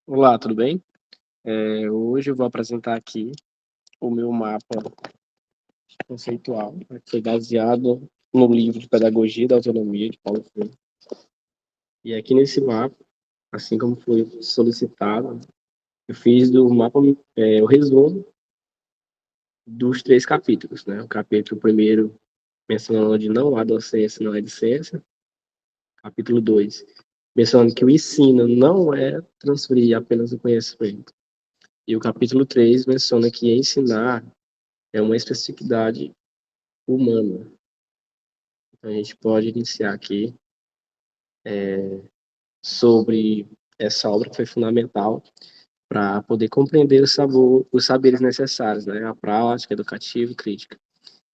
Olá, tudo bem? Hoje eu vou apresentar aqui o meu mapa conceitual, né, que foi baseado no livro de Pedagogia da Autonomia de Paulo Freire. E aqui nesse mapa, assim como foi solicitado, eu fiz do mapa o resumo dos 3 capítulos, né? O capítulo primeiro mencionando onde não há docência, não é discência. Capítulo 2 mencionando que o ensino não é transferir apenas o conhecimento. E o capítulo 3 menciona que ensinar é uma especificidade humana. Então, a gente pode iniciar aqui sobre essa obra que foi fundamental para poder compreender os saberes necessários, né? A prática, educativa e crítica.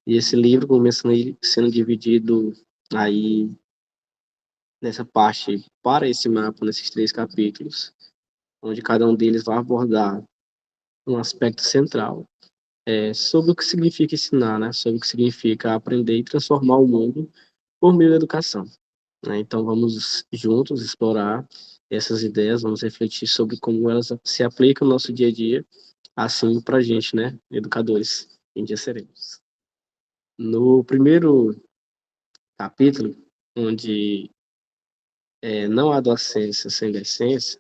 E esse livro, como mencionei, sendo dividido aí nessa parte para esse mapa, nesses 3 capítulos, onde cada um deles vai abordar um aspecto central sobre o que significa ensinar, né? Sobre o que significa aprender e transformar o mundo por meio da educação. Né? Então, vamos juntos explorar essas ideias, vamos refletir sobre como elas se aplicam no nosso dia a dia, assim para a gente, né, educadores, em dia seremos. No primeiro capítulo, onde não há docência sem decência,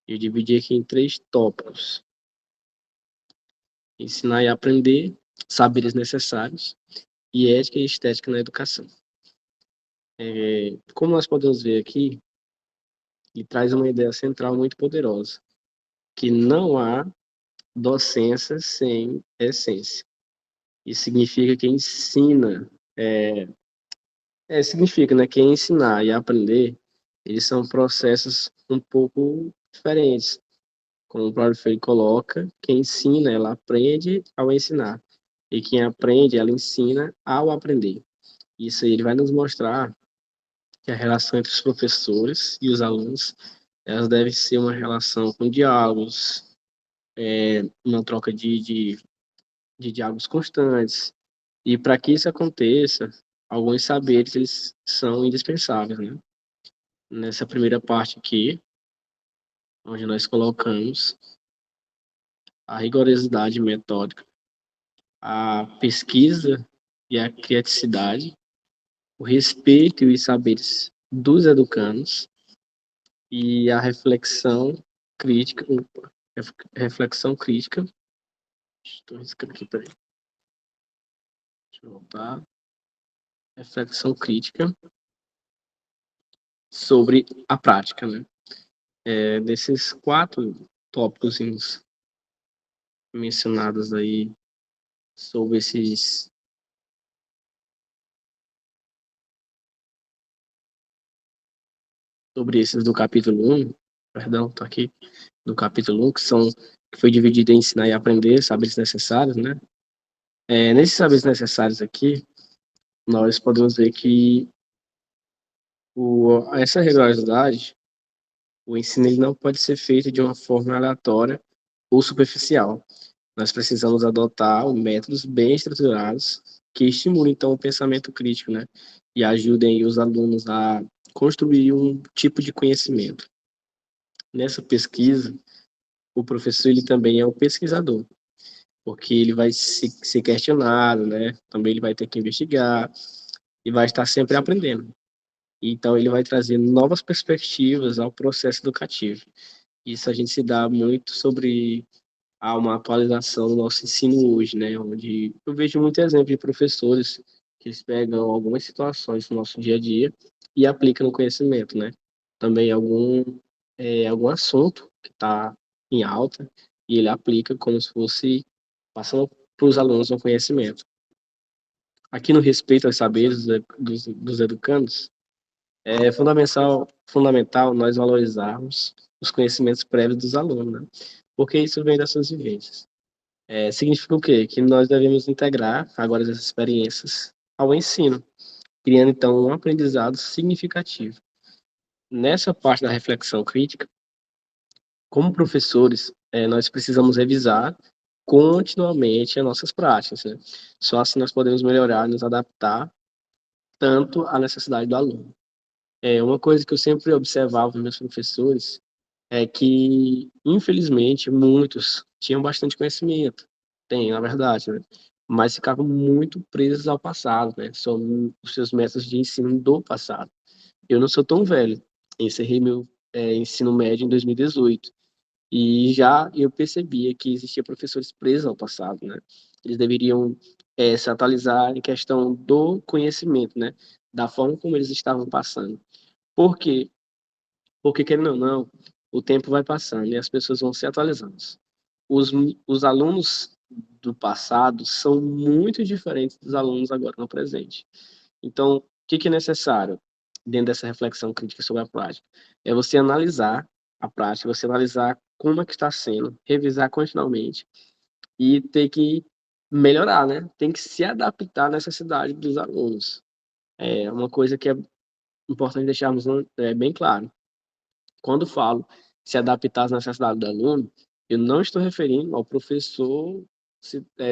eu dividi aqui em 3 tópicos: ensinar e aprender, saberes necessários e ética e estética na educação. Como nós podemos ver aqui, ele traz uma ideia central muito poderosa, que não há docência sem essência. Isso significa que ensina, significa, né, que ensinar e aprender, eles são processos um pouco diferentes. Como o próprio Freire coloca, quem ensina, ela aprende ao ensinar. E quem aprende, ela ensina ao aprender. Isso aí ele vai nos mostrar que a relação entre os professores e os alunos, elas devem ser uma relação com diálogos, uma troca de diálogos constantes. E para que isso aconteça, alguns saberes eles são indispensáveis, né? Nessa primeira parte aqui, onde nós colocamos a rigorosidade metódica, a pesquisa e a criaticidade, o respeito e os saberes dos educandos e a reflexão crítica. Estou riscando aqui, peraí. Deixa eu voltar. Reflexão crítica sobre a prática, né? Desses 4 tópicos mencionados aí sobre esses do capítulo 1, perdão, tô aqui, do capítulo 1, que foi dividido em ensinar e aprender, saberes necessários, né? Nesses saberes necessários aqui, nós podemos ver que essa regularidade, o ensino ele não pode ser feito de uma forma aleatória ou superficial. Nós precisamos adotar métodos bem estruturados que estimulem, então, o pensamento crítico, né? E ajudem os alunos a construir um tipo de conhecimento. Nessa pesquisa, o professor ele também é um pesquisador, porque ele vai ser questionado, né? Também ele vai ter que investigar e vai estar sempre aprendendo. Então, ele vai trazer novas perspectivas ao processo educativo. Isso a gente se dá muito sobre uma atualização do nosso ensino hoje, né? Onde eu vejo muito exemplo de professores que eles pegam algumas situações do nosso dia a dia e aplicam no conhecimento, né? Também algum assunto que está em alta e ele aplica como se fosse passando para os alunos um conhecimento. Aqui no respeito aos saberes dos educandos, é fundamental nós valorizarmos os conhecimentos prévios dos alunos, né? Porque isso vem das suas vivências. Significa o quê? Que nós devemos integrar agora essas experiências ao ensino, criando então um aprendizado significativo. Nessa parte da reflexão crítica, como professores, nós precisamos revisar continuamente as nossas práticas, né? Só assim nós podemos melhorar, nos adaptar tanto à necessidade do aluno. Uma coisa que eu sempre observava nos meus professores é que, infelizmente, muitos tinham bastante conhecimento, tem, na verdade, né? Mas ficavam muito presos ao passado, né? São os seus métodos de ensino do passado. Eu não sou tão velho, encerrei meu ensino médio em 2018, e já eu percebia que existia professores presos ao passado, né? Eles deveriam se atualizar em questão do conhecimento, né? Da forma como eles estavam passando. Por quê? Porque, querendo ou não, o tempo vai passando e as pessoas vão se atualizando. Os, os alunos do passado são muito diferentes dos alunos agora no presente. Então, o que é necessário dentro dessa reflexão crítica sobre a prática? É você analisar a prática, você analisar como é que está sendo, revisar continuamente e ter que melhorar, né? Tem que se adaptar à necessidade dos alunos. É uma coisa que é importante deixarmos bem claro. Quando falo se adaptar às necessidades do aluno, eu não estou referindo ao professor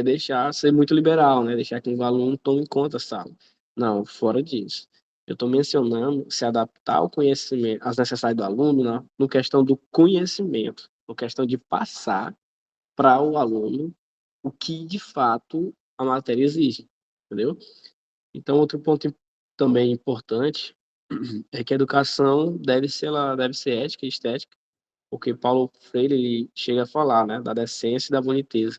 deixar ser muito liberal, né? Deixar que o aluno tome conta da sala. Não, fora disso. Eu estou mencionando se adaptar ao conhecimento, às necessidades do aluno, né? No questão do conhecimento, no questão de passar para o aluno o que de fato a matéria exige, entendeu? Então, outro ponto também importante é que a educação deve ser ética e estética, porque Paulo Freire ele chega a falar, né, da decência e da boniteza.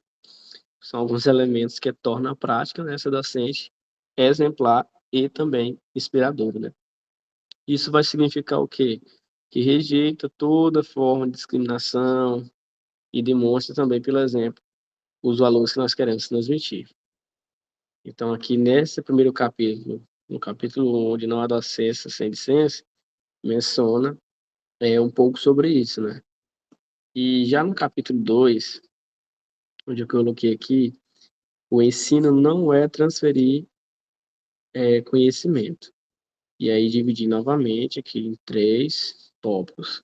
São alguns elementos que tornam a prática dessa docente exemplar e também inspiradora, né? Isso vai significar o quê? Que rejeita toda forma de discriminação e demonstra também, pelo exemplo, os valores que nós queremos transmitir. Então, aqui nesse primeiro capítulo, no capítulo 1, de Não há docência sem licença, menciona um pouco sobre isso, né? E já no capítulo 2, onde eu coloquei aqui, o ensino não é transferir conhecimento. E aí dividi novamente aqui em 3 tópicos,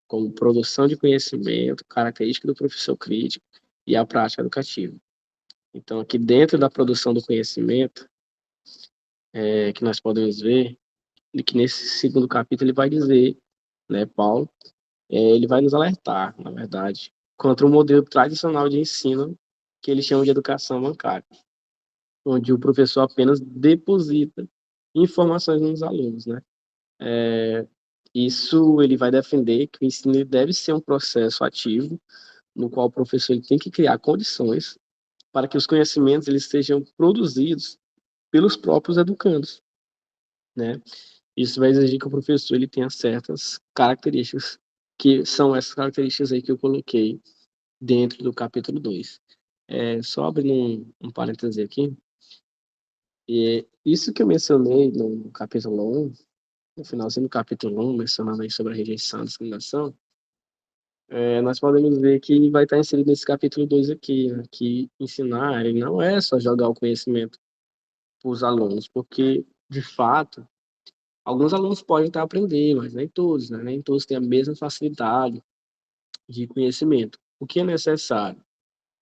como produção de conhecimento, característica do professor crítico e a prática educativa. Então, aqui dentro da produção do conhecimento, que nós podemos ver, que nesse segundo capítulo ele vai dizer, né, Paulo, ele vai nos alertar, na verdade, contra o modelo tradicional de ensino que eles chamam de educação bancária, onde o professor apenas deposita informações nos alunos, né? Isso ele vai defender que o ensino deve ser um processo ativo, no qual o professor ele tem que criar condições para que os conhecimentos eles sejam produzidos pelos próprios educandos, né? Isso vai exigir que o professor ele tenha certas características, que são essas características aí que eu coloquei dentro do capítulo 2. Só abrindo um parêntese aqui, isso que eu mencionei no capítulo 1, no finalzinho do capítulo 1, mencionando aí sobre a rejeição e discriminação, nós podemos ver que vai estar inserido nesse capítulo 2 aqui, né, que ensinar ele não é só jogar o conhecimento para os alunos, porque, de fato, alguns alunos podem estar aprendendo, mas nem todos, né? Nem todos têm a mesma facilidade de conhecimento. O que é necessário?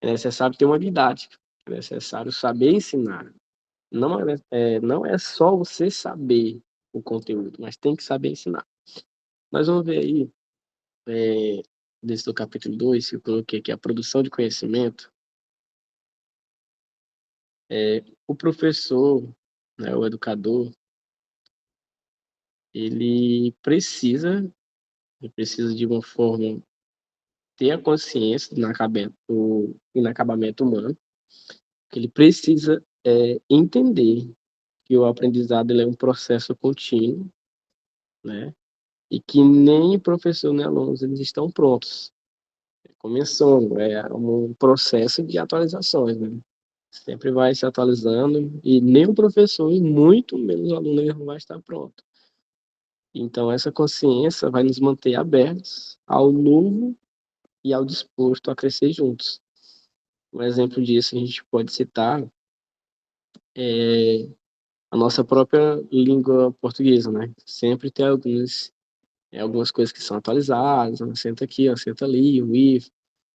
É necessário ter uma didática, é necessário saber ensinar. Não é só você saber o conteúdo, mas tem que saber ensinar. Nós vamos ver aí, desse do capítulo 2, que eu coloquei aqui, a produção de conhecimento. O professor, né, o educador, ele precisa, ele precisa de uma forma ter a consciência do inacabamento humano, que ele precisa entender que o aprendizado ele é um processo contínuo, né? E que nem professor nem alunos eles estão prontos. Começando, é um processo de atualizações, né? Sempre vai se atualizando e nem o professor e muito menos o aluno ele não vai estar pronto. Então essa consciência vai nos manter abertos ao novo e ao disposto a crescer juntos. Um exemplo disso a gente pode citar a nossa própria língua portuguesa, né? Sempre tem algumas coisas que são atualizadas, um acento aqui, um acento ali, um if.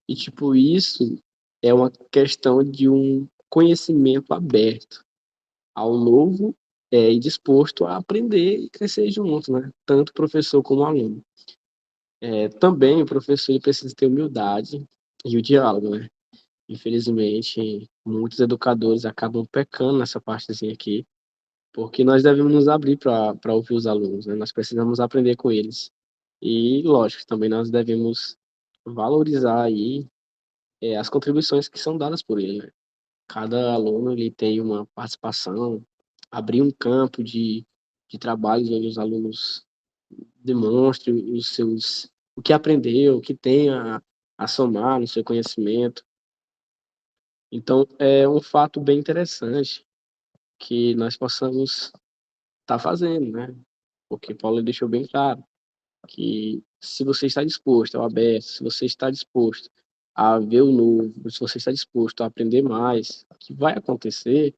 E, tipo, isso é uma questão de um conhecimento aberto ao novo e disposto a aprender e crescer junto, né? Tanto professor como aluno. Também o professor ele precisa ter humildade e o diálogo, né? Infelizmente, muitos educadores acabam pecando nessa partezinha aqui, porque nós devemos nos abrir para ouvir os alunos, né? Nós precisamos aprender com eles. E, lógico, também nós devemos valorizar aí as contribuições que são dadas por ele, né? Cada aluno ele tem uma participação, abrir um campo de trabalhos onde os alunos demonstrem o que aprendeu, o que tem a somar no seu conhecimento. Então, é um fato bem interessante que nós possamos estar fazendo, né? Porque Paulo deixou bem claro que se você está disposto ao aberto, se você está disposto a ver o novo, se você está disposto a aprender mais, o que vai acontecer,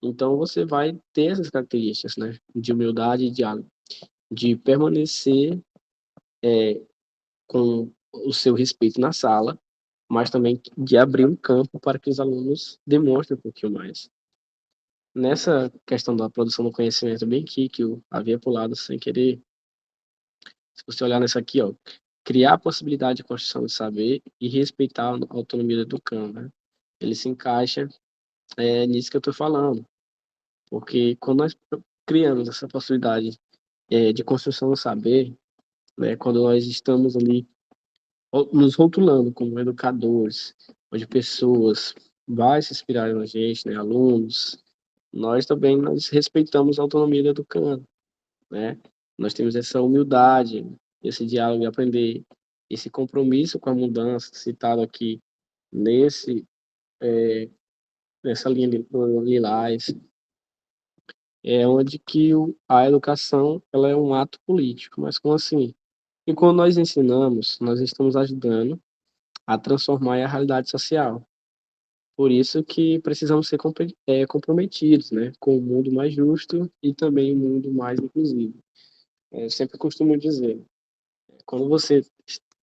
então você vai ter essas características, né? De humildade e diálogo, de permanecer com o seu respeito na sala, mas também de abrir um campo para que os alunos demonstrem um pouquinho mais. Nessa questão da produção do conhecimento, bem que eu havia pulado sem querer, se você olhar nessa aqui, ó, criar a possibilidade de construção de saber e respeitar a autonomia do educando, né? Ele se encaixa nisso que eu estou falando, porque quando nós criamos essa possibilidade de construção do saber, né, quando nós estamos ali nos rotulando como educadores, onde pessoas vai se inspirarem na gente, né, alunos, nós respeitamos a autonomia do educando, né? Nós temos essa humildade, esse diálogo de aprender, esse compromisso com a mudança citado aqui nesse nessa linha de lilás, é onde que a educação ela é um ato político, mas como assim? E quando nós ensinamos, nós estamos ajudando a transformar a realidade social. Por isso que precisamos ser comprometidos, né, com um mundo mais justo e também um mundo mais inclusivo. Eu sempre costumo dizer, quando você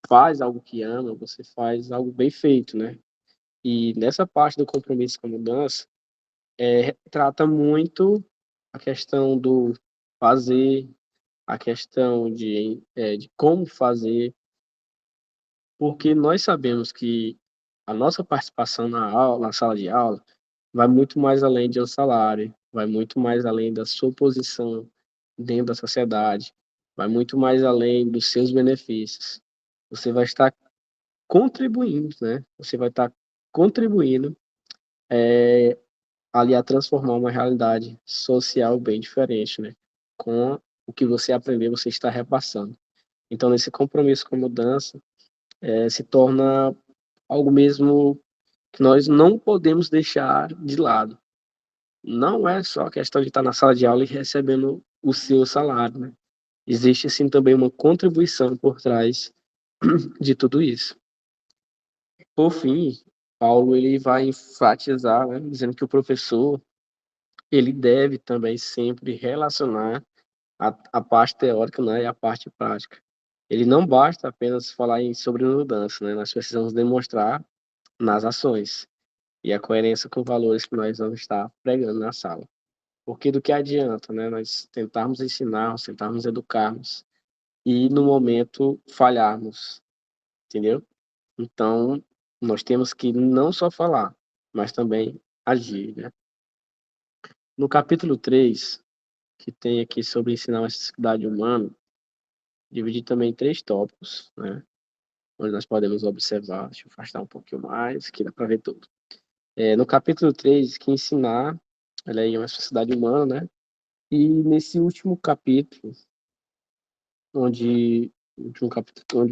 faz algo que ama, você faz algo bem feito, né? E nessa parte do compromisso com a mudança, trata muito a questão do fazer, a questão de como fazer, porque nós sabemos que a nossa participação na aula, na sala de aula, vai muito mais além de um salário, vai muito mais além da sua posição dentro da sociedade, vai muito mais além dos seus benefícios. Você vai estar contribuindo, né? Você vai estar contribuindo ali a transformar uma realidade social bem diferente, né? Com o que você aprendeu, você está repassando. Então, nesse compromisso com a mudança, se torna algo mesmo que nós não podemos deixar de lado. Não é só a questão de estar na sala de aula e recebendo o seu salário, né? Existe, sim, também uma contribuição por trás de tudo isso. Por fim, Paulo ele vai enfatizar, né, dizendo que o professor ele deve também sempre relacionar a parte teórica, né, e a parte prática. Ele não basta apenas falar sobre mudança, né? Nós precisamos demonstrar nas ações e a coerência com valores que nós vamos estar pregando na sala. Porque do que adianta, né? Nós tentarmos ensinar, tentarmos educarmos e no momento falharmos, entendeu? Então, nós temos que não só falar, mas também agir, né? No capítulo 3 que tem aqui sobre ensinar a necessidade humana, dividi também em 3 tópicos, né? Onde nós podemos observar, deixa eu afastar um pouquinho mais, que dá para ver tudo. No capítulo 3 que ensinar, ela é uma sociedade humana, né? E nesse último capítulo, onde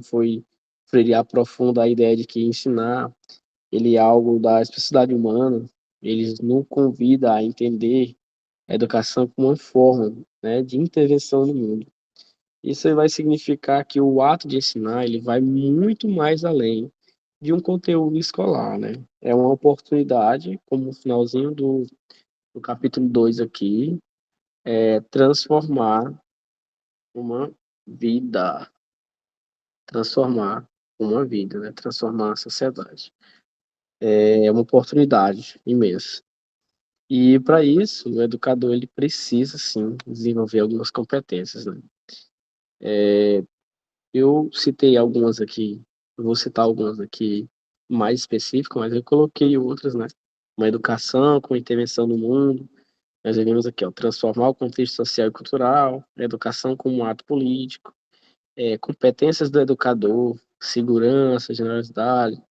foi Freire aprofunda a ideia de que ensinar ele é algo da especialidade humana, eles nos convida a entender a educação como uma forma, né, de intervenção no mundo. Isso vai significar que o ato de ensinar ele vai muito mais além de um conteúdo escolar, né? É uma oportunidade, como no finalzinho do capítulo 2 aqui, transformar uma vida, transformar uma vida, né? Transformar a sociedade. É uma oportunidade imensa. E para isso, o educador ele precisa sim desenvolver algumas competências, né? Eu citei algumas aqui, eu vou citar algumas aqui mais específicas, mas eu coloquei outras, né? Uma educação com intervenção no mundo. Nós vimos aqui, ó, transformar o contexto social e cultural, a educação como um ato político, competências do educador, segurança, generosidade,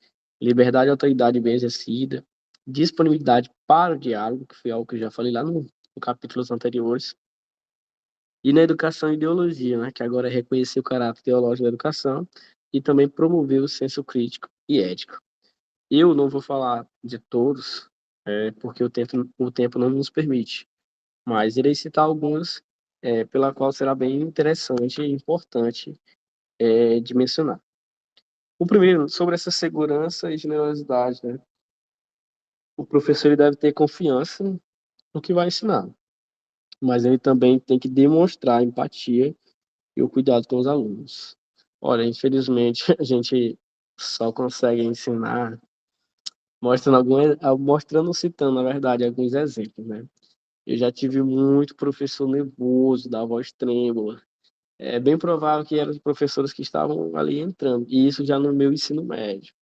liberdade e autoridade bem exercida, disponibilidade para o diálogo, que foi algo que eu já falei lá no capítulos anteriores, e na educação e ideologia, né, que agora é reconhecer o caráter teológico da educação e também promover o senso crítico e ético. Eu não vou falar de todos, porque o tempo não nos permite, mas irei citar algumas, pela qual será bem interessante e importante de mencionar. O primeiro, sobre essa segurança e generosidade, né? O professor ele deve ter confiança no que vai ensinar, mas ele também tem que demonstrar empatia e o cuidado com os alunos. Olha, infelizmente, a gente só consegue ensinar mostrando, citando, na verdade, alguns exemplos, né? Eu já tive muito professor nervoso, da voz trêmula. É bem provável que eram os professores que estavam ali entrando, e isso já no meu ensino médio.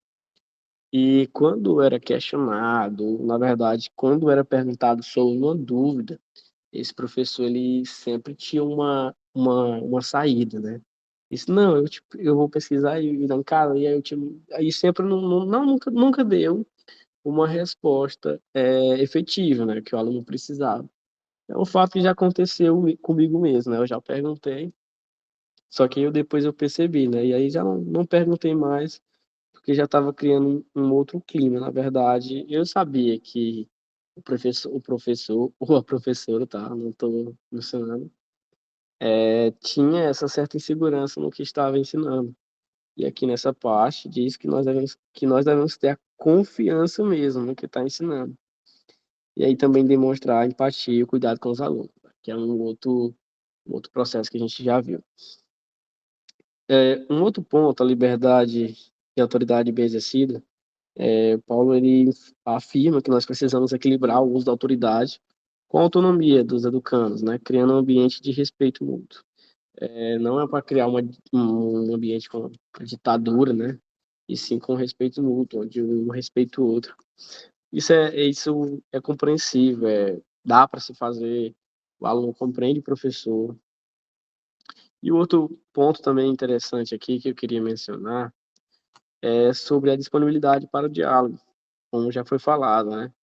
E quando era questionado, na verdade, quando era perguntado sobre uma dúvida, esse professor ele sempre tinha uma saída, né? Disse, não, eu vou pesquisar e ir lá em casa, e aí sempre nunca deu uma resposta efetiva, né? Que o aluno precisava. É um fato que já aconteceu comigo mesmo, né? Eu já perguntei, só que depois eu percebi, né? E aí já não perguntei mais, porque já estava criando um outro clima. Na verdade, eu sabia que o professor ou a professora, tá? Não estou mencionando, tinha essa certa insegurança no que estava ensinando. E aqui nessa parte diz que nós devemos ter a confiança mesmo no que está ensinando. E aí também demonstrar empatia e cuidado com os alunos, né? Que é um outro processo que a gente já viu. Um outro ponto, a liberdade e autoridade bem exercida. Paulo ele afirma que nós precisamos equilibrar o uso da autoridade com a autonomia dos educandos, né, criando um ambiente de respeito mútuo. Não é para criar um ambiente com ditadura, né, e sim com respeito mútuo, onde um respeita o outro. Isso é compreensível, dá para se fazer, o aluno compreende o professor. E o outro ponto também interessante aqui que eu queria mencionar é sobre a disponibilidade para o diálogo, como já foi falado, né?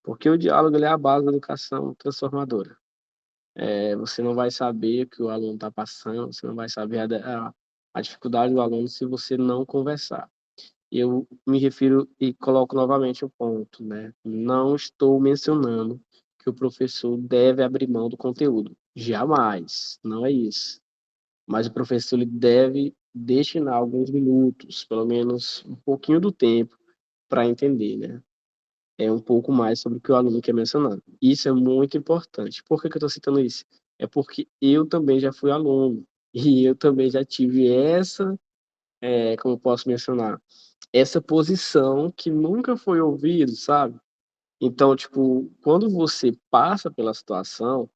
Porque o diálogo ele é a base da educação transformadora. Você não vai saber o que o aluno está passando, você não vai saber a dificuldade do aluno se você não conversar. Eu me refiro e coloco novamente o ponto, né? Não estou mencionando que o professor deve abrir mão do conteúdo. Jamais, não é isso. Mas o professor ele deve destinar alguns minutos, pelo menos um pouquinho do tempo, para entender, né? Um pouco mais sobre o que o aluno quer mencionar. Isso é muito importante. Por que que eu estou citando isso? É porque eu também já fui aluno e eu também já tive como eu posso mencionar, essa posição que nunca foi ouvido, sabe? Então, tipo, quando você passa pela situação,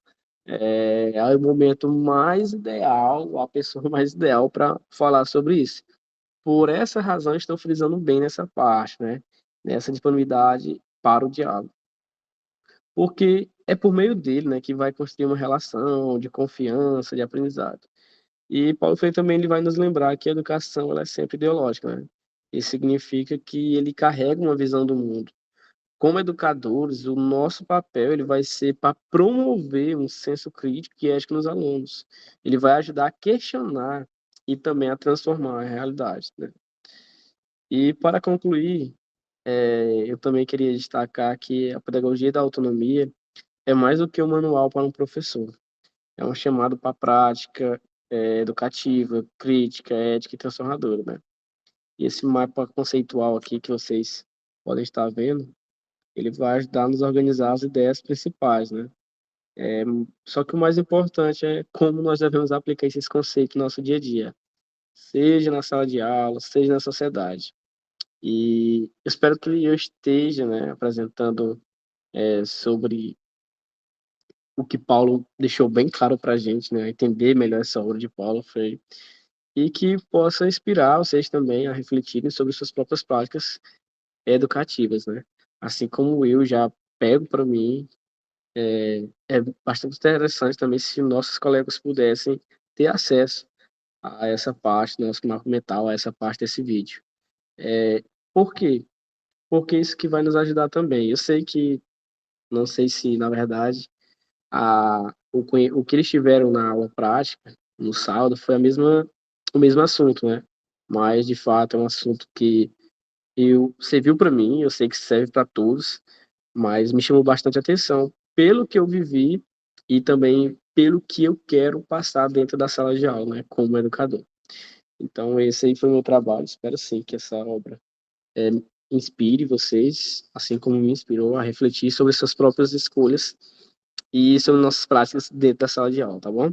é o momento mais ideal, a pessoa mais ideal para falar sobre isso. Por essa razão, estou frisando bem nessa parte, né? Nessa disponibilidade para o diálogo. Porque é por meio dele, né, que vai construir uma relação de confiança, de aprendizado. E Paulo Freire também ele vai nos lembrar que a educação ela é sempre ideológica, né? Isso significa que ele carrega uma visão do mundo. Como educadores, o nosso papel ele vai ser para promover um senso crítico e ético nos alunos. Ele vai ajudar a questionar e também a transformar a realidade, né? E para concluir, eu também queria destacar que a pedagogia da autonomia é mais do que um manual para um professor. É um chamado para a prática educativa, crítica, ética e transformadora, né? E esse mapa conceitual aqui que vocês podem estar vendo, ele vai ajudar a nos organizar as ideias principais, né? Só que o mais importante é como nós devemos aplicar esses conceitos no nosso dia a dia, seja na sala de aula, seja na sociedade. E espero que eu esteja, né, apresentando sobre o que Paulo deixou bem claro para a gente, né, entender melhor essa obra de Paulo foi. e que possa inspirar vocês também a refletirem sobre suas próprias práticas educativas, né? Assim como eu já pego para mim, é bastante interessante também se nossos colegas pudessem ter acesso a essa parte do nosso mapa mental, a essa parte desse vídeo. Por quê? Porque isso que vai nos ajudar também. Eu sei que, não sei se, na verdade, o que eles tiveram na aula prática, no saldo, foi o mesmo assunto, né? Mas, de fato, é um assunto que serviu para mim, eu sei que serve para todos, mas me chamou bastante atenção pelo que eu vivi e também pelo que eu quero passar dentro da sala de aula, né, como educador. Então, esse aí foi o meu trabalho. Espero sim que essa obra é, inspire vocês, assim como me inspirou a refletir sobre suas próprias escolhas e sobre nossas práticas dentro da sala de aula, tá bom?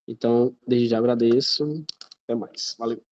Então, desde já agradeço. Até mais. Valeu.